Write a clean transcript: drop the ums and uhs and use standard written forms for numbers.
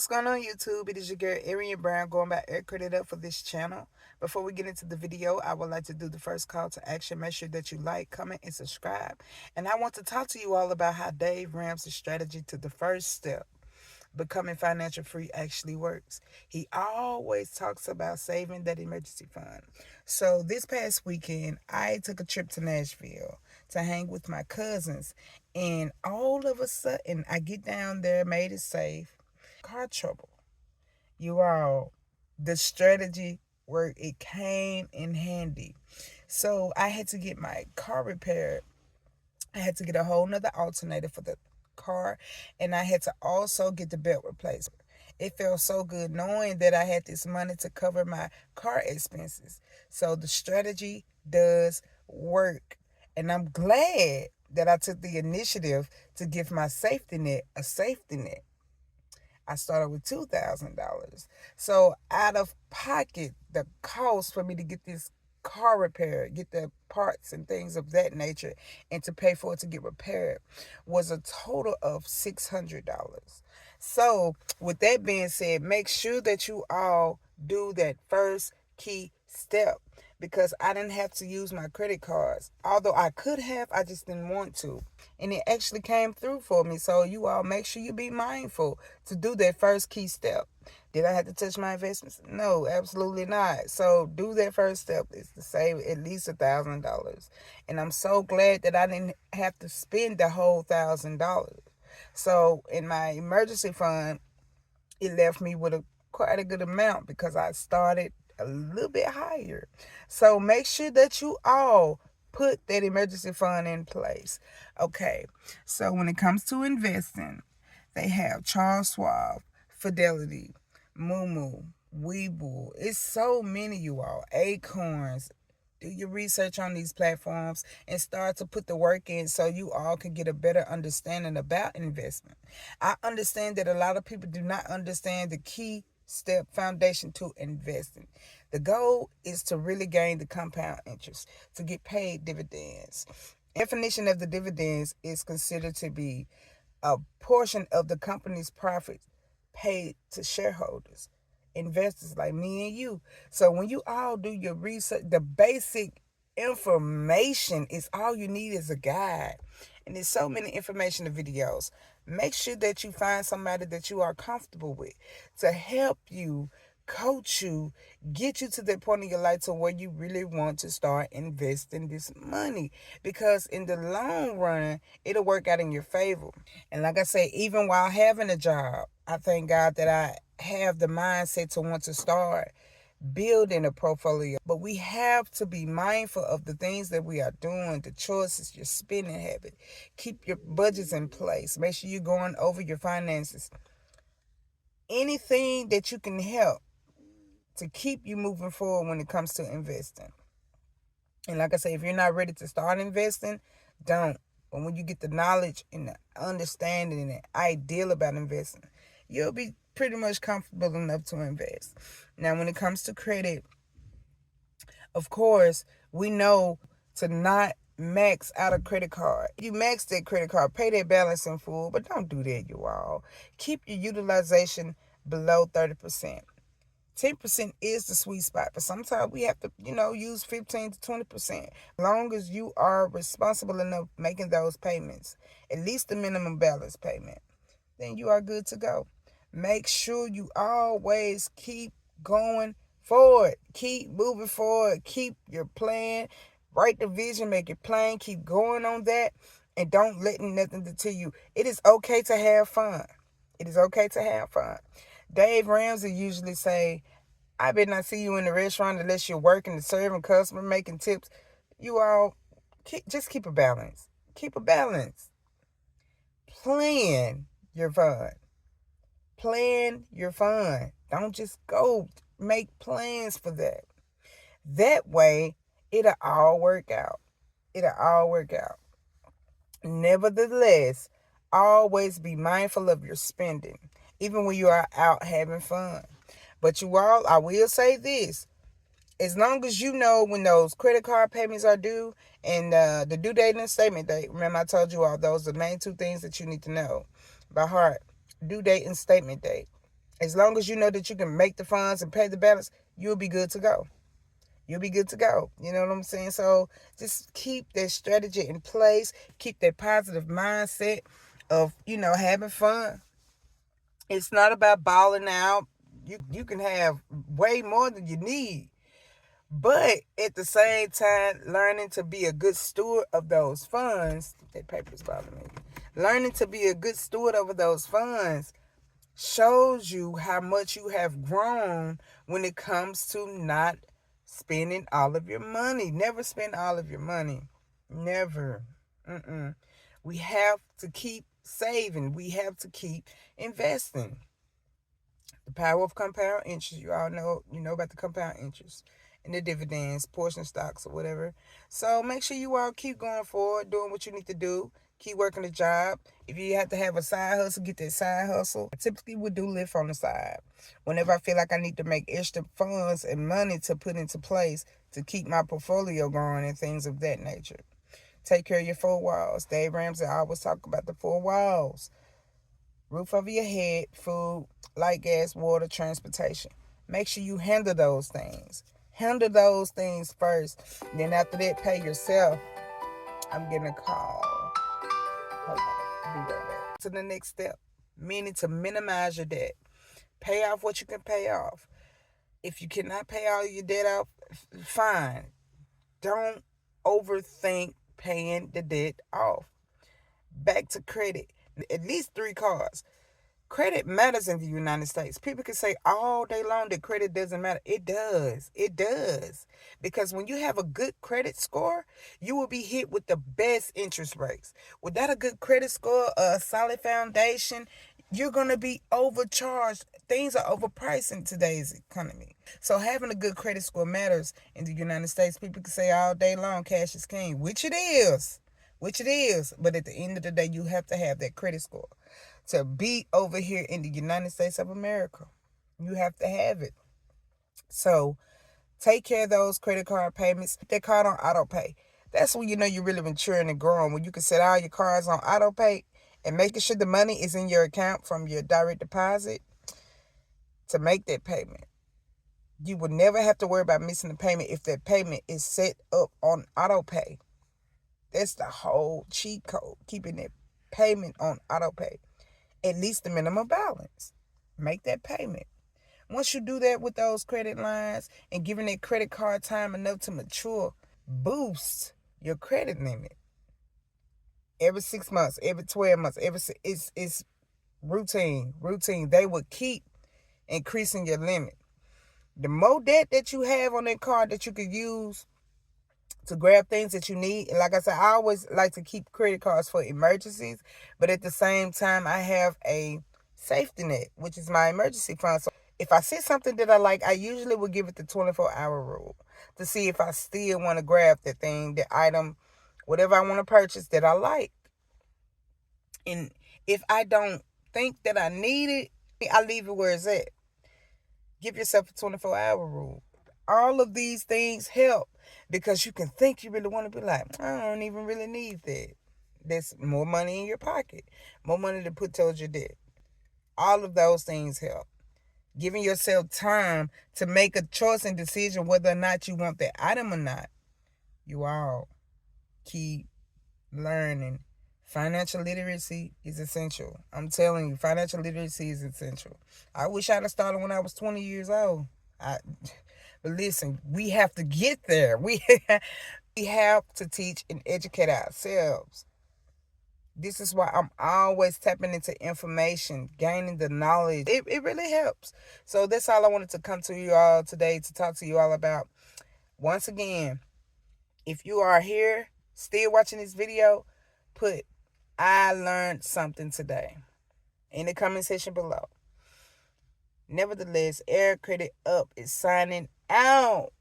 What's going on, YouTube? It is your girl Arian Brown going by Air Credit Up for this channel. Before we get into the video, I would like to do the first call to action. Make sure that you like, comment, and subscribe. And I want to talk to you all about how Dave Ramsey's strategy to the first step, becoming financial free, actually works. He always talks about saving that emergency fund. So this past weekend, I took a trip to Nashville to hang with my cousins. And all of a sudden, I get down there, made it safe, car trouble. You all, the strategy worked. It came in handy. So I had to get my car repaired. I had to get a whole nother alternator for the car, and I had to also get the belt replaced. It felt so good knowing that I had this money to cover my car expenses. So the strategy does work. And I'm glad that I took the initiative to give my safety net a safety net. I started with $2,000. So out of pocket, the cost for me to get this car repaired, get the parts and things of that nature, and to pay for it to get repaired was a total of $600. So with that being said, make sure that you all do that first key step, because I didn't have to use my credit cards. Although I could have, I just didn't want to. And it actually came through for me. So you all make sure you be mindful to do that first key step. Did I have to touch my investments? No, absolutely not. So do that first step is to save at least $1,000. And I'm so glad that I didn't have to spend the whole $1,000. So in my emergency fund, it left me with quite a good amount because I started a little bit higher. So make sure that you all put that emergency fund in place. Okay, so when it comes to investing, they have Charles Schwab, Fidelity, Moo, Webull. It's so many, you all. Acorns. Do your research on these platforms and start to put the work in so you all can get a better understanding about investment. I understand that a lot of people do not understand the key step foundation to investing. The goal is to really gain the compound interest, to get paid dividends. Definition of the dividends is considered to be a portion of the company's profits paid to shareholders, investors like me and you. So when you all do your research, the basic information is all you need is a guide. And there's so many information videos. Make sure that you find somebody that you are comfortable with to help you, coach you, get you to that point in your life to where you really want to start investing this money. Because in the long run, it'll work out in your favor. And like I say, even while having a job, I thank God that I have the mindset to want to start building a portfolio. But we have to be mindful of the things that we are doing, the choices, your spending habit. Keep your budgets in place. Make sure you're going over your finances. Anything that you can help to keep you moving forward when it comes to investing. And like I say, if you're not ready to start investing, don't. But when you get the knowledge and the understanding and the ideal about investing, you'll be pretty much comfortable enough to invest. Now, when it comes to credit, of course, we know to not max out a credit card. You max that credit card, pay that balance in full, but don't do that, you all. Keep your utilization below 30%. 10% is the sweet spot, but sometimes we have to, use 15 to 20%. As long as you are responsible enough making those payments, at least the minimum balance payment, then you are good to go. Make sure you always keep going forward. Keep moving forward. Keep your plan. Write the vision, make it plain. Keep going on that, and don't let nothing deter you. It is okay to have fun. It is okay to have fun. Dave Ramsey usually say, I better not see you in the restaurant unless you're working and serving customers, making tips. You all, just keep a balance. Keep a balance. Plan your fun. Plan your fun. Don't just go. Make plans for that. That way, it'll all work out. It'll all work out. Nevertheless, always be mindful of your spending, even when you are out having fun. But you all, I will say this. As long as you know when those credit card payments are due and the due date and statement date, remember I told you all those are the main two things that you need to know by heart. Due date and statement date. As long as you know that you can make the funds and pay the balance, you'll be good to go. You'll be good to go. You know what I'm saying? So just keep that strategy in place. Keep that positive mindset of, having fun. It's not about balling out. You can have way more than you need. But at the same time, learning to be a good steward of those funds. That paper's bothering me. Learning to be a good steward over those funds shows you how much you have grown when it comes to not spending all of your money. Never spend all of your money. Never. We have to keep saving. We have to keep investing. The power of compound interest. You all know about the compound interest and the dividends, portion stocks or whatever. So make sure you all keep going forward, doing what you need to do. Keep working the job. If you have to have a side hustle, get that side hustle. I typically would do Lyft on the side. Whenever I feel like I need to make extra funds and money to put into place to keep my portfolio going and things of that nature. Take care of your 4 walls. Dave Ramsey always talk about the 4 walls. Roof over your head, food, light, gas, water, transportation. Make sure you handle those things. Handle those things first. Then after that, pay yourself. I'm getting a call. Hold on. Be right back. To the next step, meaning to minimize your debt. Pay off what you can pay off. If you cannot pay all your debt off, fine. Don't overthink paying the debt off. Back to credit. At least 3 cards. Credit matters in the United States. People can say all day long that credit doesn't matter. It does. It does. Because when you have a good credit score, you will be hit with the best interest rates. Without a good credit score, a solid foundation, you're going to be overcharged. Things are overpriced in today's economy. So having a good credit score matters in the United States. People can say all day long cash is king, which it is. But at the end of the day, you have to have that credit score to be over here in the United States of America. You have to have it. So take care of those credit card payments. Put that card on auto pay. That's when you know you're really maturing and growing. When you can set all your cards on auto pay and making sure the money is in your account from your direct deposit to make that payment. You will never have to worry about missing the payment if that payment is set up on auto pay. That's the whole cheat code, keeping that payment on auto pay. At least the minimum balance. Make that payment. Once you do that with those credit lines and giving that credit card time enough to mature, boost your credit limit. Every 6 months, every 12 months, it's routine. They will keep increasing your limit. The more debt that you have on that card that you could use to grab things that you need. And like I said, I always like to keep credit cards for emergencies, but at the same time, I have a safety net, which is my emergency fund. So if I see something that I like, I usually will give it the 24-hour rule to see if I still want to grab the thing, the item, whatever I want to purchase that I like. And if I don't think that I need it, I leave it where it's at. Give yourself a 24-hour rule. All of these things help because you can think you really want to be like, I don't even really need that. There's more money in your pocket, more money to put towards your debt. All of those things help. Giving yourself time to make a choice and decision whether or not you want that item or not. You all keep learning. Financial literacy is essential. I'm telling you, financial literacy is essential. I wish I'd have started when I was 20 years old. But listen, we have to get there. We have to teach and educate ourselves. This is why I'm always tapping into information, gaining the knowledge. It really helps. So that's all I wanted to come to you all today to talk to you all about. Once again, if you are here still watching this video, put I learned something today in the comment section below. Nevertheless, Air Credit Up is signing out.